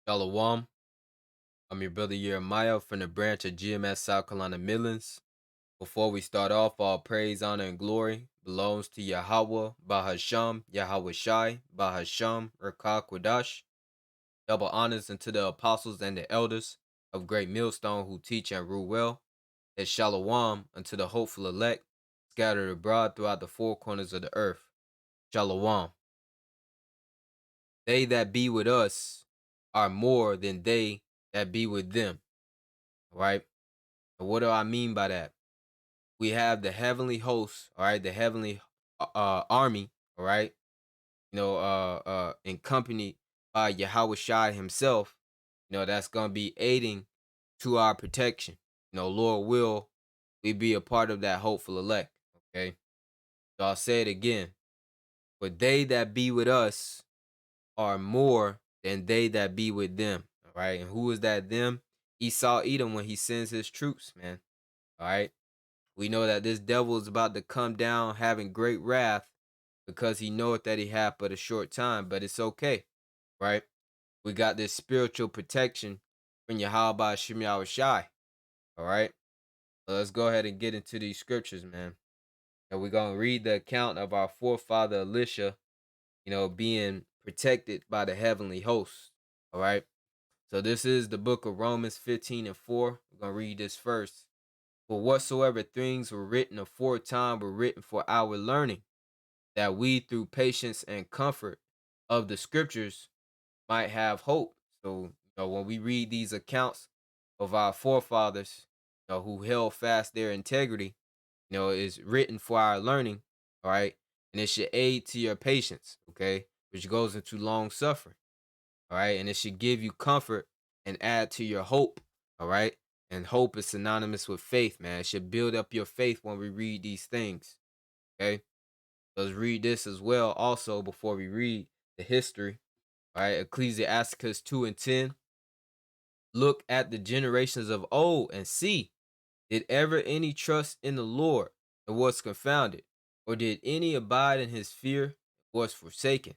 Shalom. I'm your brother Jeremiah from the branch of GMS South Carolina Midlands. Before we start off, all praise, honor, and glory belongs to Yahweh, Bahasham, Yahweh Shai, Bahasham, Rakah Kwadash. Double honors unto the apostles and the elders of Great Millstone who teach and rule well. And Shalom unto the hopeful elect scattered abroad throughout the four corners of the earth. Shalom. They that be with us are more than they that be with them. All right. And what do I mean by that? We have the heavenly host, all right, the heavenly army, all right, in company by Yahweh Shai himself, that's gonna be aiding to our protection. Lord will we be a part of that hopeful elect. Okay. So I'll say it again. But they that be with us are more than they that be with them. All right. And who is that them? Esau Edom when he sends his troops, man. All right. We know that this devil is about to come down having great wrath because he knoweth that he hath but a short time, but it's okay, right? We got this spiritual protection from Yahweh Shem Yahweh Shai, all right? So let's go ahead and get into these scriptures, man. And we're going to read the account of our forefather Elisha, being protected by the heavenly host, all right? So this is the book of Romans 15 and 4. We're going to read this first. For whatsoever things were written aforetime were written for our learning, that we through patience and comfort of the scriptures might have hope. So, when we read these accounts of our forefathers, who held fast their integrity, is written for our learning, all right? And it should aid to your patience, okay? Which goes into long suffering, all right? And it should give you comfort and add to your hope, all right? And hope is synonymous with faith, man. It should build up your faith when we read these things, okay? Let's read this as well also before we read the history. All right, Ecclesiasticus 2 and 10. Look at the generations of old and see, did ever any trust in the Lord and was confounded? Or did any abide in his fear and was forsaken?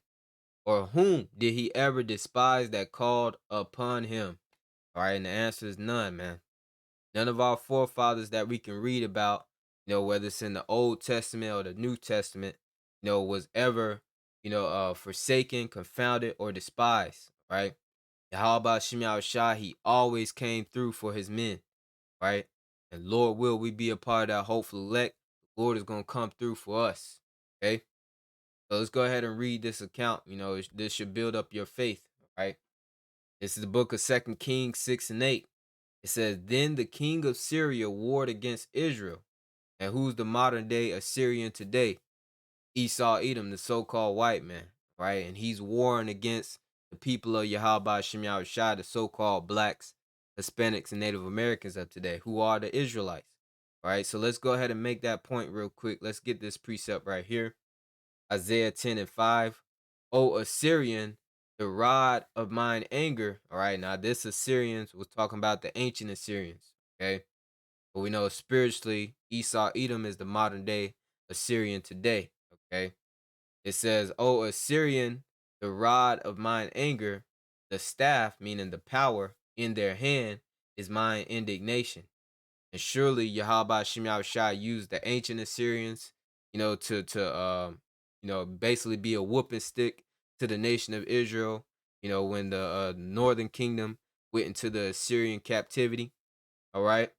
Or whom did he ever despise that called upon him? All right, and the answer is none, man. None of our forefathers that we can read about, whether it's in the Old Testament or the New Testament, was ever, forsaken, confounded, or despised, right? And how about Shemiah Shah? He always came through for his men, right? And Lord will we be a part of that hopeful elect. The Lord is going to come through for us, okay? So let's go ahead and read this account. This should build up your faith, right? This is the book of 2 Kings 6 and 8. It says, Then the king of Syria warred against Israel. And who's the modern day Assyrian today? Esau Edom, the so-called white man, right? And he's warring against the people of Yahweh Shem Yahweh Shai, the so-called blacks, Hispanics, and Native Americans of today, who are the Israelites, right? So let's go ahead and make that point real quick. Let's get this precept right here. Isaiah 10 and 5. O Assyrian, the rod of mine anger. All right, now this Assyrians was talking about the ancient Assyrians, okay? But we know spiritually, Esau Edom is the modern day Assyrian today, okay? It says, O Assyrian, the rod of mine anger, the staff, meaning the power, in their hand is mine indignation. And surely Yahweh Shem Shai used the ancient Assyrians, to basically be a whooping stick to the nation of Israel, when the northern kingdom went into the Assyrian captivity. All right.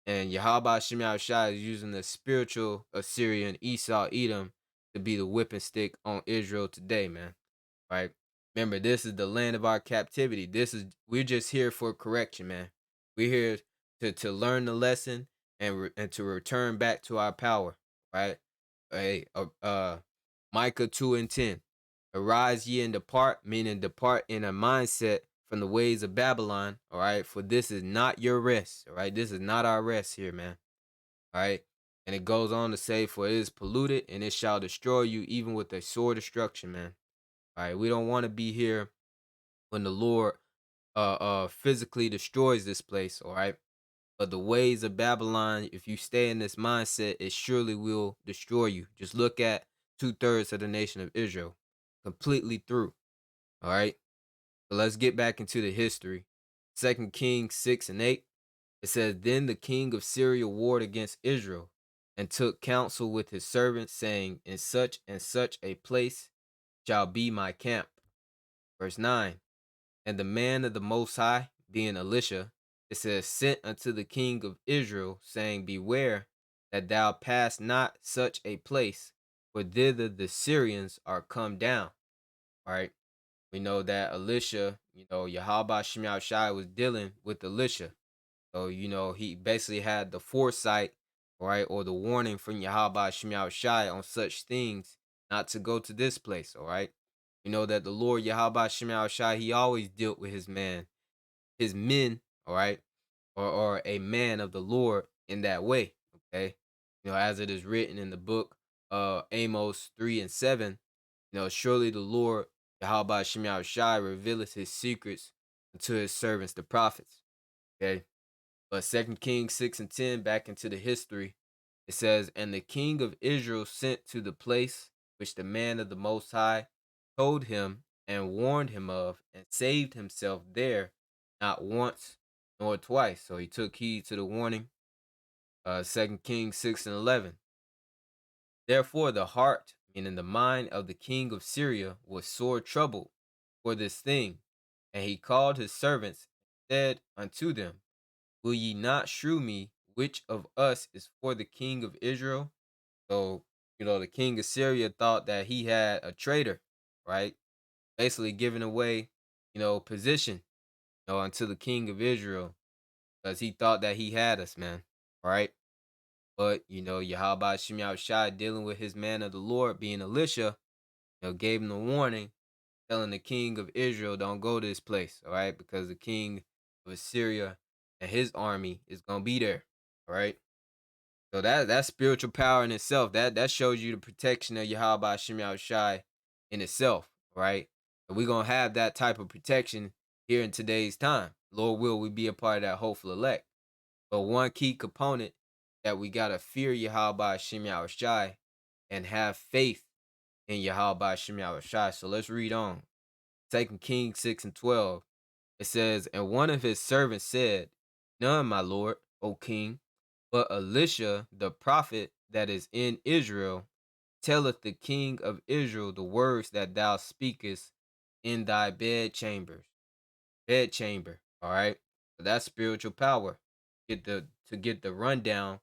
And Yahweh Shem Shai is using the spiritual Assyrian Esau Edom to be the whipping stick on Israel today, man. Right? Remember, this is the land of our captivity. We're just here for correction, man. We're here to learn the lesson and to return back to our power, right? Hey, Micah 2 and 10. Arise ye and depart, meaning depart in a mindset from the ways of Babylon, all right? For this is not your rest, all right? This is not our rest here, man, all right? And it goes on to say, for it is polluted and it shall destroy you even with a sore destruction, man. All right, we don't want to be here when the Lord physically destroys this place, all right? But the ways of Babylon, if you stay in this mindset, it surely will destroy you. Just look at 2/3 of the nation of Israel completely through. All right. So let's get back into the history. Second Kings 6 and 8. It says, Then the king of Syria warred against Israel and took counsel with his servants, saying, In such and such a place shall be my camp. Verse 9. And the man of the Most High, being Elisha, it says, sent unto the king of Israel, saying, Beware that thou pass not such a place, for thither the Syrians are come down. All right. We know that Elisha, Yahweh Shemiah Shai was dealing with Elisha. So, he basically had the foresight, right, or the warning from Yahweh Shemiah Shai on such things not to go to this place, all right? We know that the Lord Yahweh Shemiah Shai, he always dealt with his men, all right, or a man of the Lord in that way, okay? As it is written in the book Amos 3 and 7, surely the Lord Yahweh Shemiah Shai revealeth his secrets unto his servants, the prophets, okay? But Second Kings 6 and 10, back into the history, it says, And the king of Israel sent to the place which the man of the Most High told him and warned him of, and saved himself there, not once nor twice. So he took heed to the warning. 2 Kings 6 and 11. Therefore the heart, meaning the mind of the king of Syria, was sore troubled for this thing. And he called his servants and said unto them, Will ye not shew me which of us is for the king of Israel? So, the king of Syria thought that he had a traitor, right? Basically giving away, position, unto the king of Israel because he thought that he had us, man, right? But, Yahweh Shemiah Shai dealing with his man of the Lord being Elisha, gave him the warning, telling the king of Israel, don't go to this place, all right? Because the king of Assyria and his army is going to be there, all right? So that's spiritual power in itself. That shows you the protection of Yahweh Shemiah Shai in itself, right? And we're gonna have that type of protection here in today's time. Lord will we be a part of that hopeful elect. But one key component that we gotta fear Yahweh Shemiah Shai and have faith in Yahweh Shemiah Shai. So let's read on. 2 Kings 6 and 12. It says, And one of his servants said, None, my lord, O king, but Elisha the prophet that is in Israel telleth the king of Israel the words that thou speakest in thy bedchamber. All right, so that's spiritual power. To get the rundown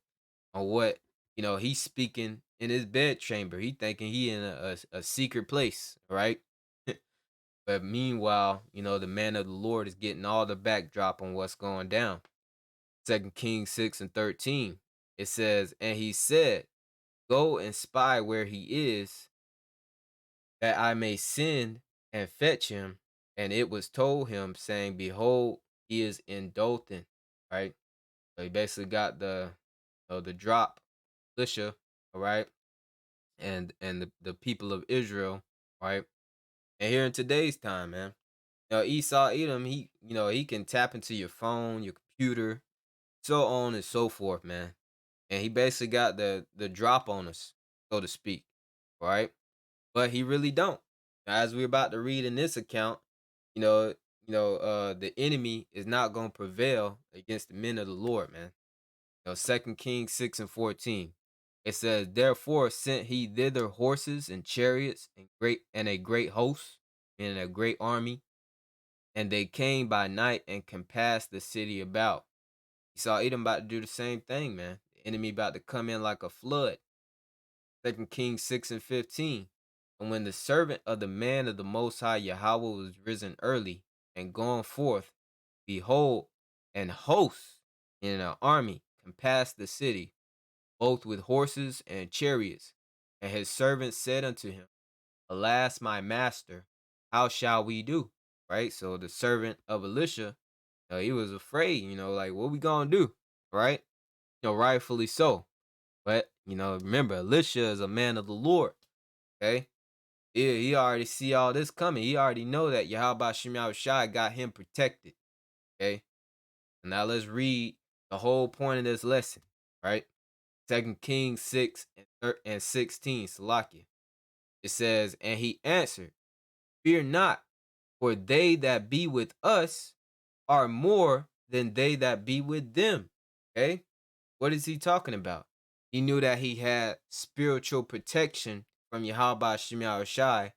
on what he's speaking in his bedchamber. He thinking he in a secret place, right? But meanwhile, the man of the Lord is getting all the backdrop on what's going down. 2 Kings 6 and 13. It says, And he said, Go and spy where he is, that I may send and fetch him. And it was told him, saying, Behold, he is in Dothan. Right? So he basically got the drop, Elisha, all right, and the people of Israel, right? And here in today's time, man, Esau Edom, he can tap into your phone, your computer, so on and so forth, man. And he basically got the drop on us, so to speak, right? But he really don't. As we're about to read in this account, you know, the enemy is not gonna prevail against the men of the Lord, man. 2 Kings 6 and 14. It says, Therefore sent he thither horses and chariots and a great host and a great army, and they came by night and compassed the city about. You saw Edom about to do the same thing, man. The enemy about to come in like a flood. 2 Kings 6 and 15. And when the servant of the man of the Most High Yahweh was risen early and gone forth, behold, an host in an army compassed the city, both with horses and chariots. And his servant said unto him, Alas, my master, how shall we do? Right? So the servant of Elisha, he was afraid, like, what we gonna do? Right? Rightfully so. But, remember, Elisha is a man of the Lord. Okay? He already see all this coming. He already know that Yahweh Shemiah Shai got him protected. Okay? And now let's read the whole point of this lesson. Right? 2 Kings 6 and 16, Salakia. It says, And he answered, Fear not, For they that be with us are more than they that be with them. Okay? What is he talking about? He knew that he had spiritual protection from Yahweh Shema Shai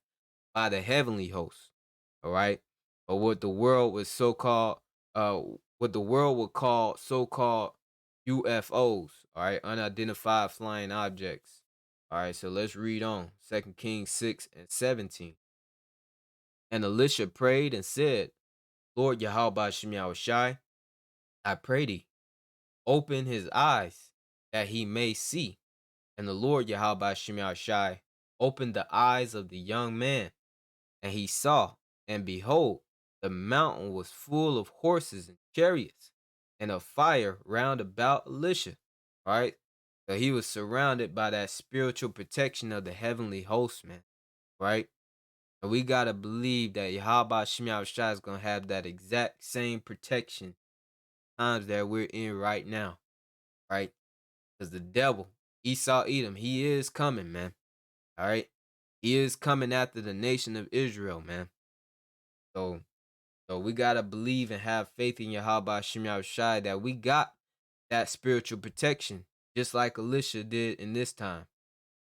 by the heavenly host. All right. Or what the world was uh what the world would call so-called UFOs, all right, unidentified flying objects. All right, so let's read on. 2 Kings 6 and 17. And Elisha prayed and said, Lord Yahweh Shem Shai, I pray thee, open his eyes that he may see. And the Lord Yahweh Shem Shai opened the eyes of the young man, and he saw, and behold, the mountain was full of horses and chariots, and of fire round about Elisha. All right. So he was surrounded by that spiritual protection of the heavenly host, man. Right? And we gotta believe that Yahweh Shem Shai is gonna have that exact same protection times that we're in right now. Right? Because the devil, Esau Edom, he is coming, man. All right. He is coming after the nation of Israel, man. So we gotta believe and have faith in Yahweh Shem Shai that we got that spiritual protection, just like Elisha did in this time.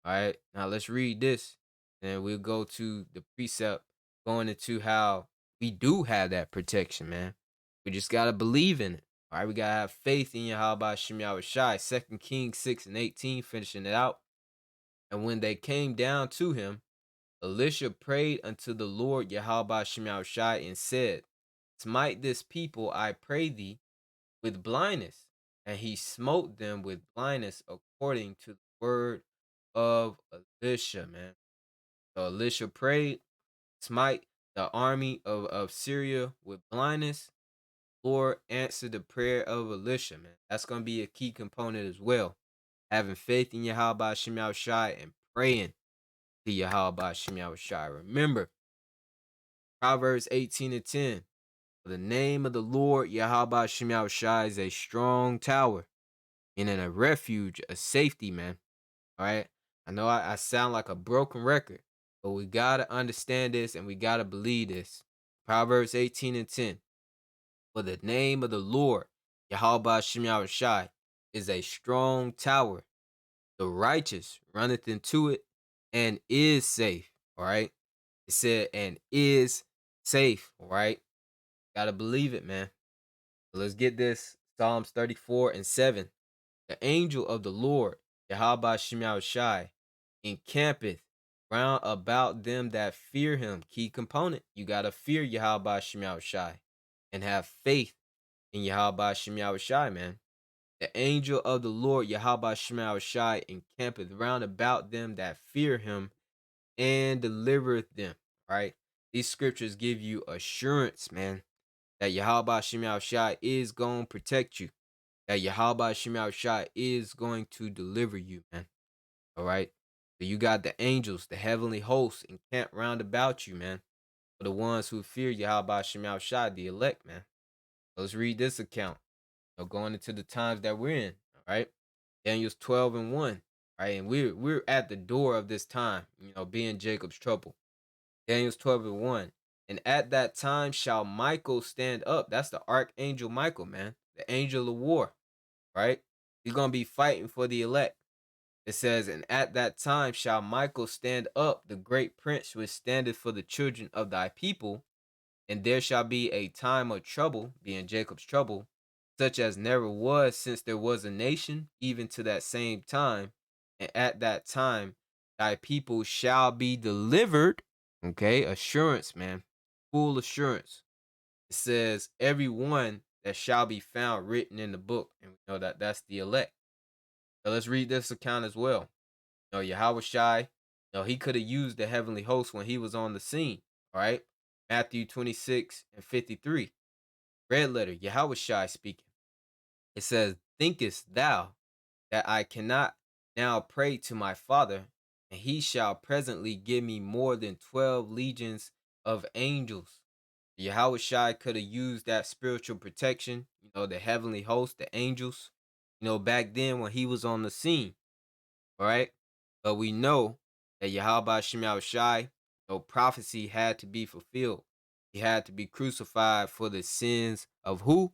All right, now let's read this, and we'll go to the precept going into how we do have that protection, man. We just gotta believe in it. All right, we gotta have faith in Yahweh Shem Shai. 2 Kings 6 and 18, finishing it out. And when they came down to him, Elisha prayed unto the Lord Yahweh Shem Shai and said, Smite this people, I pray thee, with blindness. And he smote them with blindness according to the word of Elisha, man. So Elisha prayed, smite the army of Syria with blindness. Lord answered the prayer of Elisha, man. That's going to be a key component as well. Having faith in Yahweh Shem Shai and praying to Yahweh Shem Shai. Remember, Proverbs 18 and 10. For the name of the Lord Yahweh Shem Shai is a strong tower and in a refuge, a safety, man. All right. I know I sound like a broken record, but we gotta understand this and we gotta believe this. Proverbs 18 and 10. For the name of the Lord Yahweh Shem Shai is a strong tower. The righteous runneth into it and is safe. All right. It said and is safe. All right. Gotta believe it, man. So let's get this. Psalms 34 and 7. The angel of the Lord, Yahweh Shem Shai, encampeth round about them that fear him. Key component. You gotta fear Yahweh Shem Shai and have faith in Yahweh Shem Shai, man. The angel of the Lord, Yahweh Shem Shai, encampeth round about them that fear him and delivereth them. Right? These scriptures give you assurance, man, that Yahweh Shem Shai is going to protect you, that Yahweh Shem Shai is going to deliver you, man. All right? So you got the angels, the heavenly hosts encamped round about you, man. For the ones who fear Yahweh Shem Shai, the elect, man. Let's read this account. Going into the times that we're in, all right? Daniel's 12 and 1, right? And we're at the door of this time, being Jacob's trouble. Daniel's 12 and 1. And at that time shall Michael stand up. That's the archangel Michael, man. The angel of war, right? He's going to be fighting for the elect. It says, and at that time shall Michael stand up, the great prince which standeth for the children of thy people. And there shall be a time of trouble, being Jacob's trouble, such as never was since there was a nation, even to that same time. And at that time thy people shall be delivered. Okay, assurance, man. Full assurance. It says, every one that shall be found written in the book. And we know that that's the elect. So let's read this account as well. Yahweh Shai, he could have used the heavenly host when he was on the scene. All right. Matthew 26 and 53. Red letter, Yahweh Shai speaking. It says, thinkest thou that I cannot now pray to my Father, and he shall presently give me more than 12 legions of angels? Yahweh Shai could have used that spiritual protection, the heavenly host, the angels, back then when he was on the scene. All right. But we know that Yahweh Shem Shai, prophecy had to be fulfilled. He had to be crucified for the sins of who?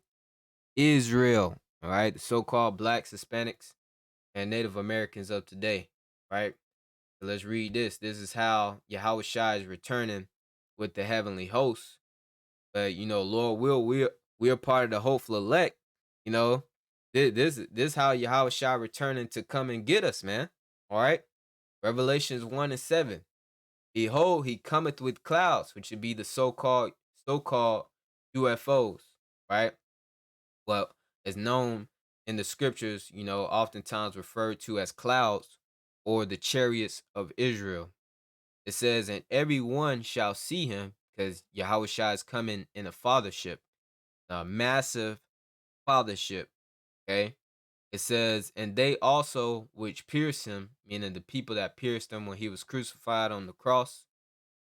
Israel. All right. The so-called blacks, Hispanics, and Native Americans of today. Right. So let's read this. This is how Yahweh Shai is returning with the heavenly hosts. But Lord will we're part of the hopeful elect. You know, this how Yahweh Shai returning to come and get us, man. All right. Revelations 1:7. Behold, he cometh with clouds, which would be the so-called UFOs, right? What is known in the scriptures, oftentimes referred to as clouds or the chariots of Israel. It says, and everyone shall see him, because Yahweh Shai is coming in a fathership, a massive fathership. Okay. It says, and they also which pierced him, meaning the people that pierced him when he was crucified on the cross,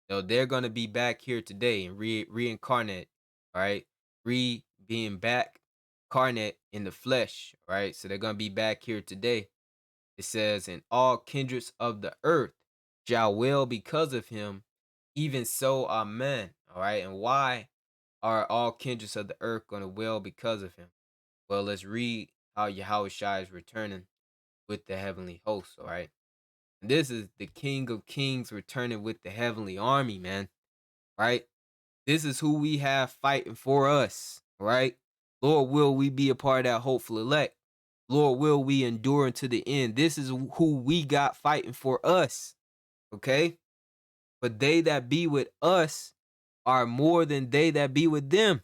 they're going to be back here today and reincarnate, all right? Being back carnate in the flesh, right? So they're going to be back here today. It says, and all kindreds of the earth shall wail because of him, even so, amen. All right. And why are all kindreds of the earth going to wail because of him? Well, let's read how Yahweh Shai is returning with the heavenly hosts, all right? And this is the King of Kings returning with the heavenly army, man, right? This is who we have fighting for us, right? Lord, will we be a part of that hopeful elect? Lord, will we endure unto the end? This is who we got fighting for us, okay? But they that be with us are more than they that be with them.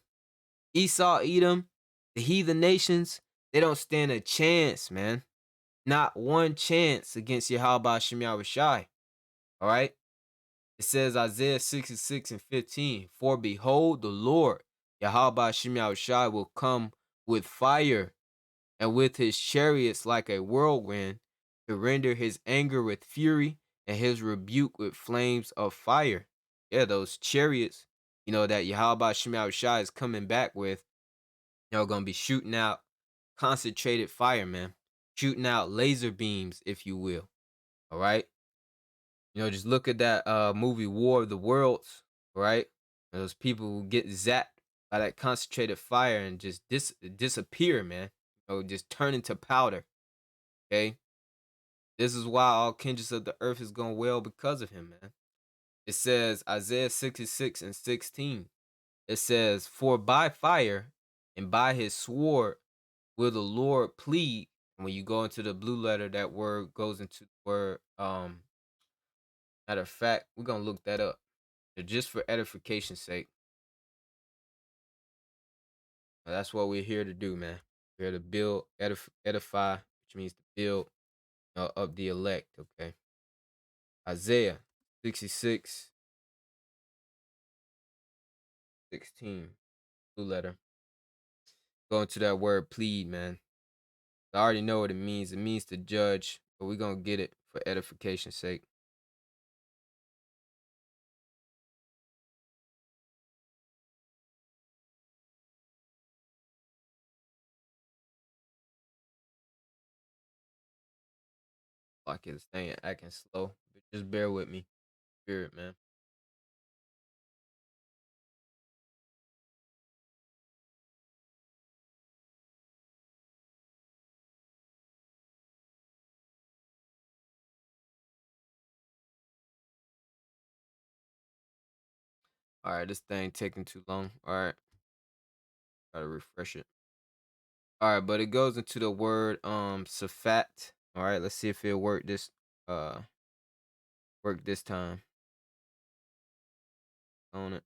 Esau, Edom, the heathen nations, they don't stand a chance, man. Not one chance against Yahweh Shem Yahushai. All right? It says Isaiah 66:15, for behold, the Lord, Yahweh Shem Yahushai, will come with fire and with his chariots like a whirlwind to render his anger with fury and his rebuke with flames of fire. Yeah, those chariots, that Yahweh Shem Yahushai is coming back with, going to be shooting out concentrated fire, man. Shooting out laser beams, if you will. All right? Just look at that movie War of the Worlds, right? And those people who get zapped by that concentrated fire and just disappear, man. Just turn into powder. Okay? This is why all kindreds of the earth is going to wail because of him, man. It says Isaiah 66:16. It says, for by fire and by his sword will the Lord plead. And when you go into the blue letter, that word goes into the word matter of fact, we're gonna look that up. Just for edification's sake. That's what we're here to do, man. We're here to build, edify, which means to build up the elect, okay? Isaiah 66:16, blue letter. Go into that word plead, man. I already know what it means. It means to judge, but we're gonna get it for edification's sake. Like it's staying acting slow. But just bear with me. Spirit, man. Alright, this thing taking too long. Alright. Gotta refresh it. Alright, but it goes into the word Safat. Alright, let's see if it'll work this time on it.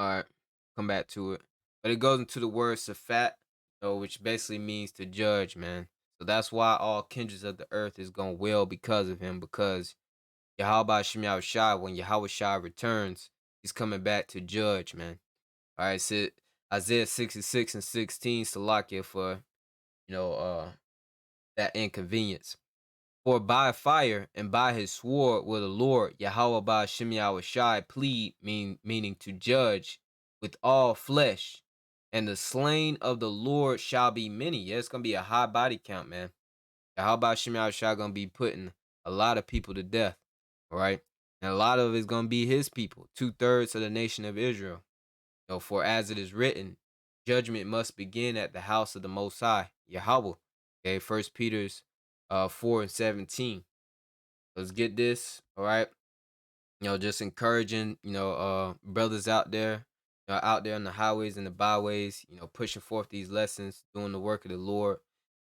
Alright, come back to it. But it goes into the word Safat, which basically means to judge, man. So that's why all kindreds of the earth is gonna wail because of him, because Yahweh Shem Shai, when Yahweh Shai returns, he's coming back to judge, man. Alright, so Isaiah 66:16, Salakia for that inconvenience. For by fire and by his sword will the Lord Yahweh by Shem Shai plead, meaning to judge with all flesh, and the slain of the Lord shall be many. Yeah, it's gonna be a high body count, man. Yahweh by Shem Shai gonna be putting a lot of people to death. All right. And a lot of it is going to be his people, 2/3 of the nation of Israel. For as it is written, judgment must begin at the house of the Most High, Yahweh. Okay, First Peter's 4:17. Let's get this. All right. Just encouraging, brothers out there on the highways and the byways, pushing forth these lessons, doing the work of the Lord.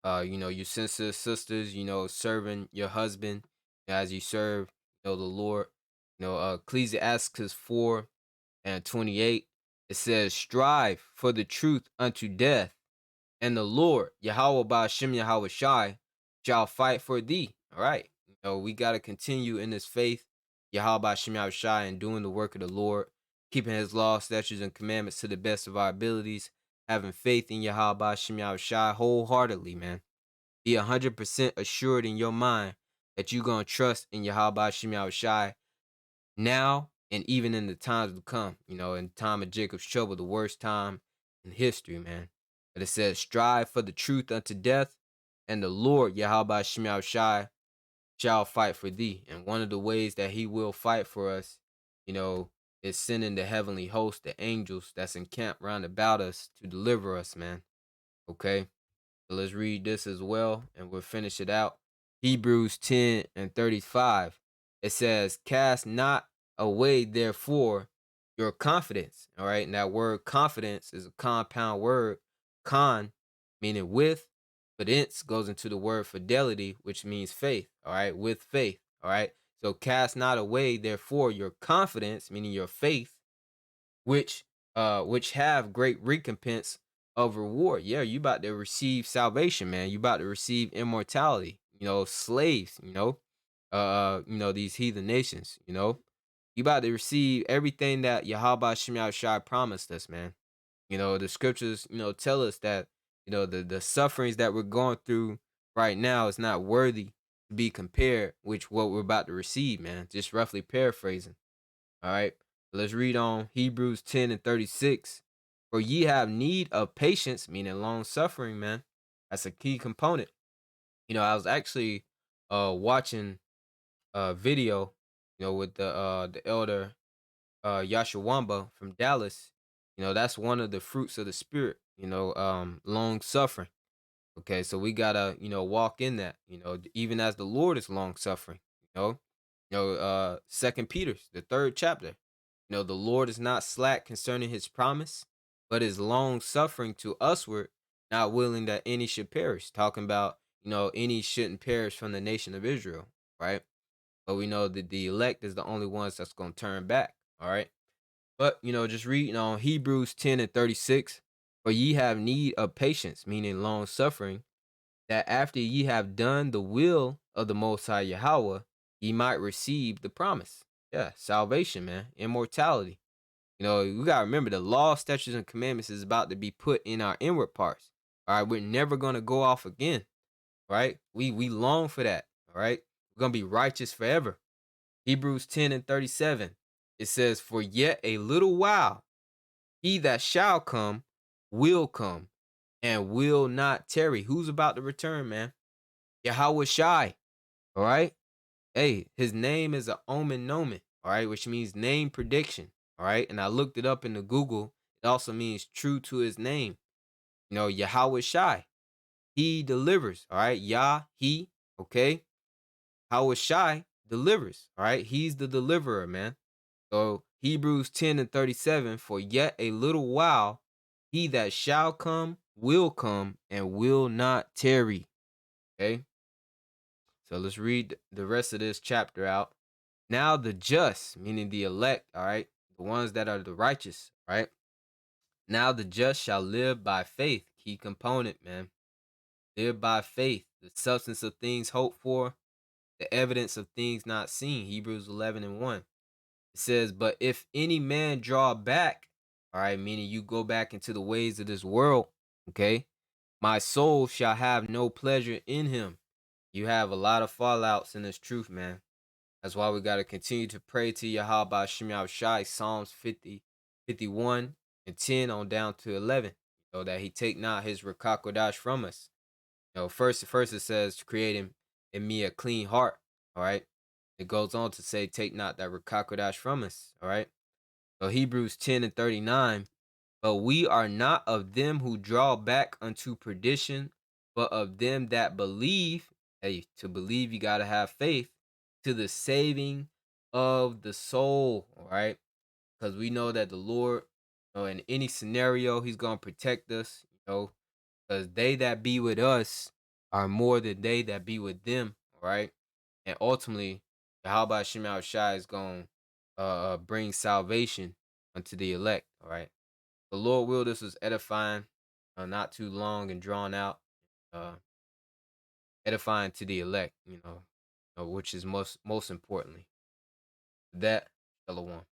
Your sisters, serving your husband as you serve, the Lord. Ecclesiastes 4:28, it says, strive for the truth unto death, and the Lord, Yahweh Ba'ashem Yahweh Shai, shall fight for thee. All right. We got to continue in this faith, Yahweh Ba'ashem Yahweh Shai, and doing the work of the Lord, keeping his laws, statutes, and commandments to the best of our abilities, having faith in Yahweh Ba'ashem Yahweh Shai wholeheartedly, man. Be 100% assured in your mind that you're going to trust in Yahweh Ba'ashem Yahweh Shai now and even in the times to come. In the time of Jacob's trouble, the worst time in history, man. But it says, strive for the truth unto death, and the Lord, Yahweh Shemel Shai, shall fight for thee. And one of the ways that he will fight for us, is sending the heavenly host, the angels that's encamped round about us to deliver us, man. Okay? So let's read this as well, and we'll finish it out. Hebrews 10:35. It says, cast not away, therefore, your confidence. All right. And that word confidence is a compound word. Con, meaning with, fidence goes into the word fidelity, which means faith. All right. With faith. All right. So cast not away, therefore, your confidence, meaning your faith, which have great recompense of reward. Yeah, you about to receive salvation, man. You about to receive immortality. Slaves, these heathen nations, you about to receive everything that Yahweh Shem Shai promised us, man. The scriptures, tell us that, the sufferings that we're going through right now is not worthy to be compared with what we're about to receive, man. Just roughly paraphrasing. All right. Let's read on Hebrews 10:36. For ye have need of patience, meaning long suffering, man. That's a key component. I was actually watching a video, with the elder Yashawamba from Dallas. That's one of the fruits of the spirit, long suffering. Okay, so we gotta, walk in that, even as the Lord is long suffering, Second Peter's, the 3rd chapter. The Lord is not slack concerning his promise, but is long suffering to usward, not willing that any should perish. Talking about, any shouldn't perish from the nation of Israel, right? But we know that the elect is the only ones that's gonna turn back, all right? But just reading on Hebrews 10:36, for ye have need of patience, meaning long suffering, that after ye have done the will of the Most High Yahweh, ye might receive the promise. Yeah, salvation, man, immortality. We gotta remember the law, statutes, and commandments is about to be put in our inward parts. All right, we're never gonna go off again. Right? We long for that. All right, we're gonna be righteous forever. Hebrews 10:37. It says, for yet a little while, he that shall come will come and will not tarry. Who's about to return, man? Yahweh Shai. All right. Hey, his name is a omen nomen. All right, which means name prediction. All right. And I looked it up in the Google. It also means true to his name. Yahweh Shai. He delivers. All right. Yah, he. Okay. Yahweh Shai delivers. All right. He's the deliverer, man. So Hebrews 10:37, for yet a little while, he that shall come will come and will not tarry. Okay. So let's read the rest of this chapter out. Now the just, meaning the elect, all right, the ones that are the righteous, right? Now the just shall live by faith. Key component, man. Live by faith, the substance of things hoped for, the evidence of things not seen. Hebrews 11:1. It says, but if any man draw back, all right, meaning you go back into the ways of this world, okay, my soul shall have no pleasure in him. You have a lot of fallouts in this truth, man. That's why we got to continue to pray to Yahweh Shem Shai, Psalms 50:51-10 on down to 11, that he take not his Rakakodash from us. First it says to create in me a clean heart. All right. It goes on to say, take not that Rakakodash from us. All right. So Hebrews 10 and 39. But we are not of them who draw back unto perdition, but of them that believe. Hey, to believe, you got to have faith to the saving of the soul. All right. Because we know that the Lord, in any scenario, He's going to protect us, because they that be with us are more than they that be with them. All right. And ultimately, Yahweh Shema Shai is going to bring salvation unto the elect. All right. The Lord will, this was edifying, not too long and drawn out, uh, edifying to the elect, which is most importantly. That, Shalom.